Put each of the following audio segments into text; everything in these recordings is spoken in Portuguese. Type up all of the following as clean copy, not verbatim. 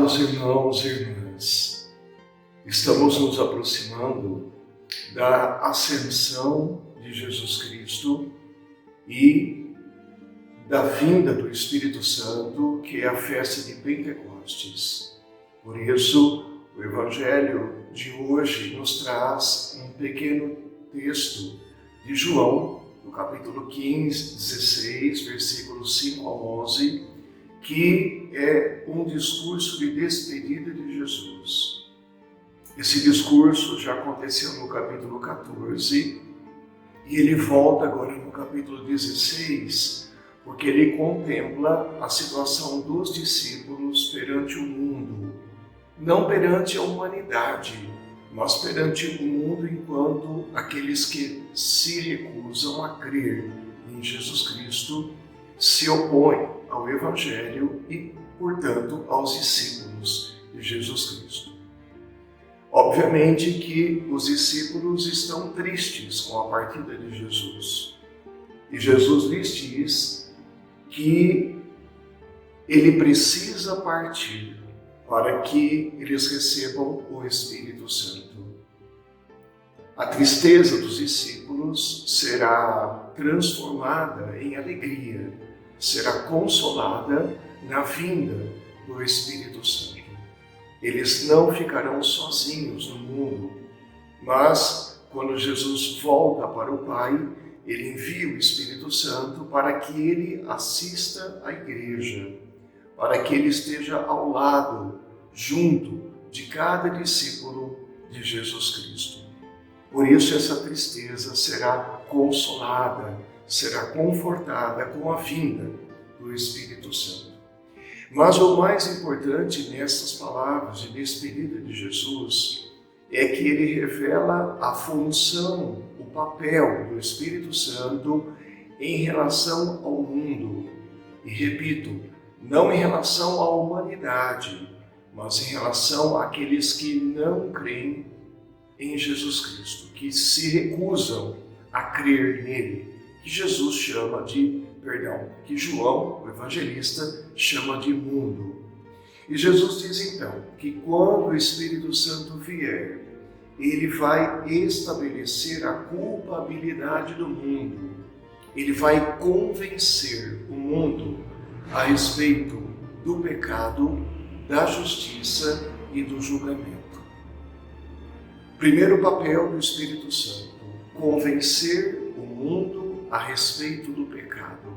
Amados irmãos e irmãs, estamos nos aproximando da ascensão de Jesus Cristo e da vinda do Espírito Santo, que é a festa de Pentecostes. Por isso, o Evangelho de hoje nos traz um pequeno texto de João, no capítulo 15, 16, versículos 5 ao 11, que é um discurso de despedida de Jesus. Esse discurso já aconteceu no capítulo 14 e ele volta agora no capítulo 16, porque ele contempla a situação dos discípulos perante o mundo, não perante a humanidade, mas perante o mundo enquanto aqueles que se recusam a crer em Jesus Cristo se opõem ao Evangelho e, portanto, aos discípulos de Jesus Cristo. Obviamente que os discípulos estão tristes com a partida de Jesus. E Jesus lhes diz que ele precisa partir para que eles recebam o Espírito Santo. A tristeza dos discípulos será transformada em alegria, será consolada na vinda do Espírito Santo. Eles não ficarão sozinhos no mundo, mas quando Jesus volta para o Pai, ele envia o Espírito Santo para que ele assista à igreja, para que ele esteja ao lado, junto de cada discípulo de Jesus Cristo. Por isso essa tristeza será consolada, será confortada com a vinda do Espírito Santo. Mas o mais importante nessas palavras de despedida de Jesus é que ele revela a função, o papel do Espírito Santo em relação ao mundo. E repito, não em relação à humanidade, mas em relação àqueles que não creem em Jesus Cristo, que se recusam a crer nele, que Jesus chama que João, o evangelista, chama de mundo. E Jesus diz então que quando o Espírito Santo vier, ele vai estabelecer a culpabilidade do mundo, ele vai convencer o mundo a respeito do pecado, da justiça e do julgamento. Primeiro papel do Espírito Santo: convencer o mundo a respeito do pecado.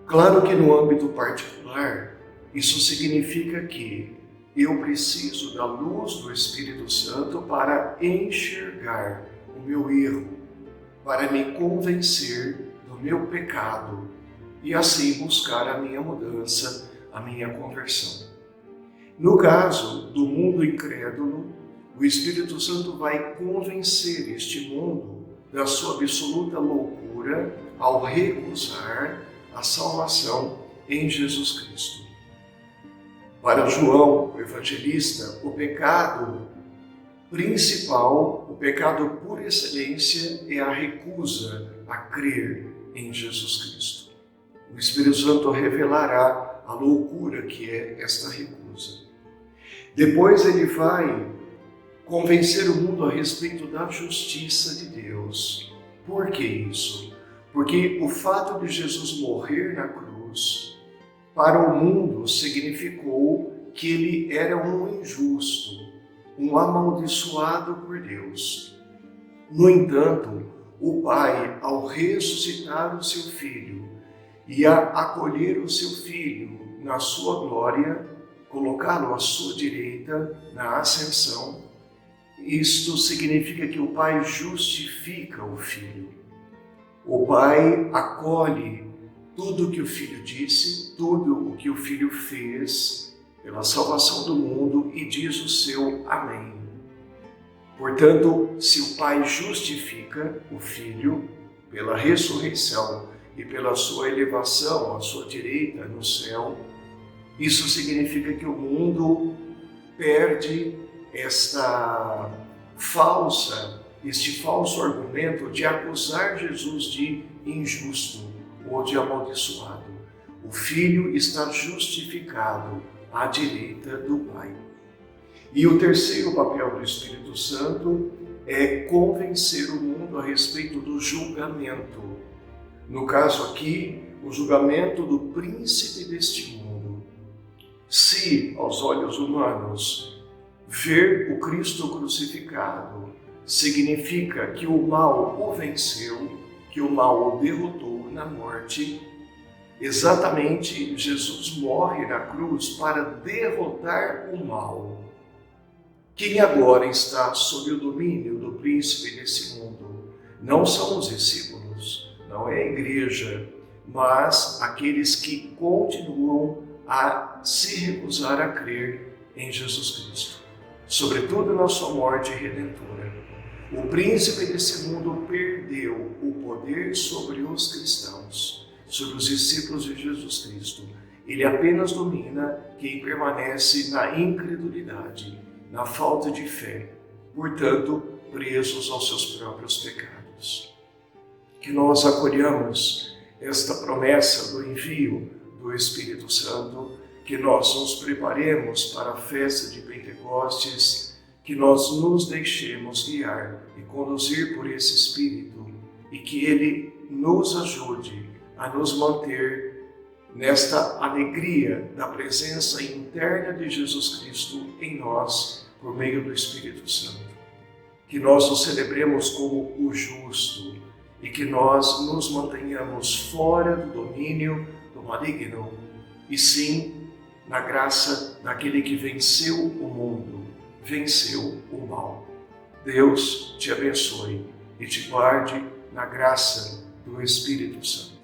Claro que no âmbito particular, isso significa que eu preciso da luz do Espírito Santo para enxergar o meu erro, para me convencer do meu pecado e assim buscar a minha mudança, a minha conversão. No caso do mundo incrédulo, o Espírito Santo vai convencer este mundo da sua absoluta loucura ao recusar a salvação em Jesus Cristo. Para João, o evangelista, o pecado principal, o pecado por excelência, é a recusa a crer em Jesus Cristo. O Espírito Santo revelará a loucura que é esta recusa. Depois ele vai convencer o mundo a respeito da justiça de Deus. Por que isso? Porque o fato de Jesus morrer na cruz, para o mundo, significou que ele era um injusto, um amaldiçoado por Deus. No entanto, o Pai, ao ressuscitar o seu Filho e a acolher o seu Filho na sua glória, colocá-lo à sua direita na ascensão, isto significa que o Pai justifica o Filho. O Pai acolhe tudo o que o Filho disse, tudo o que o Filho fez pela salvação do mundo e diz o seu amém. Portanto, se o Pai justifica o Filho pela ressurreição e pela sua elevação à sua direita no céu, isso significa que o mundo perde este falso argumento de acusar Jesus de injusto ou de amaldiçoado. O Filho está justificado à direita do Pai. E o terceiro papel do Espírito Santo é convencer o mundo a respeito do julgamento. No caso aqui, o julgamento do príncipe deste mundo. Se, aos olhos humanos, ver o Cristo crucificado significa que o mal o venceu, que o mal o derrotou na morte, exatamente Jesus morre na cruz para derrotar o mal. Quem agora está sob o domínio do príncipe desse mundo não são os discípulos, não é a igreja, mas aqueles que continuam a se recusar a crer em Jesus Cristo, sobretudo na sua morte redentora. O príncipe desse mundo perdeu o poder sobre os cristãos, sobre os discípulos de Jesus Cristo. Ele apenas domina quem permanece na incredulidade, na falta de fé, portanto, presos aos seus próprios pecados. Que nós acolhamos esta promessa do envio do Espírito Santo, que nós nos preparemos para a festa de Pentecostes, que nós nos deixemos guiar e conduzir por esse Espírito e que Ele nos ajude a nos manter nesta alegria da presença interna de Jesus Cristo em nós, por meio do Espírito Santo. Que nós o celebremos como o justo e que nós nos mantenhamos fora do domínio do maligno e sim na graça daquele que venceu o mundo, venceu o mal. Deus te abençoe e te guarde na graça do Espírito Santo.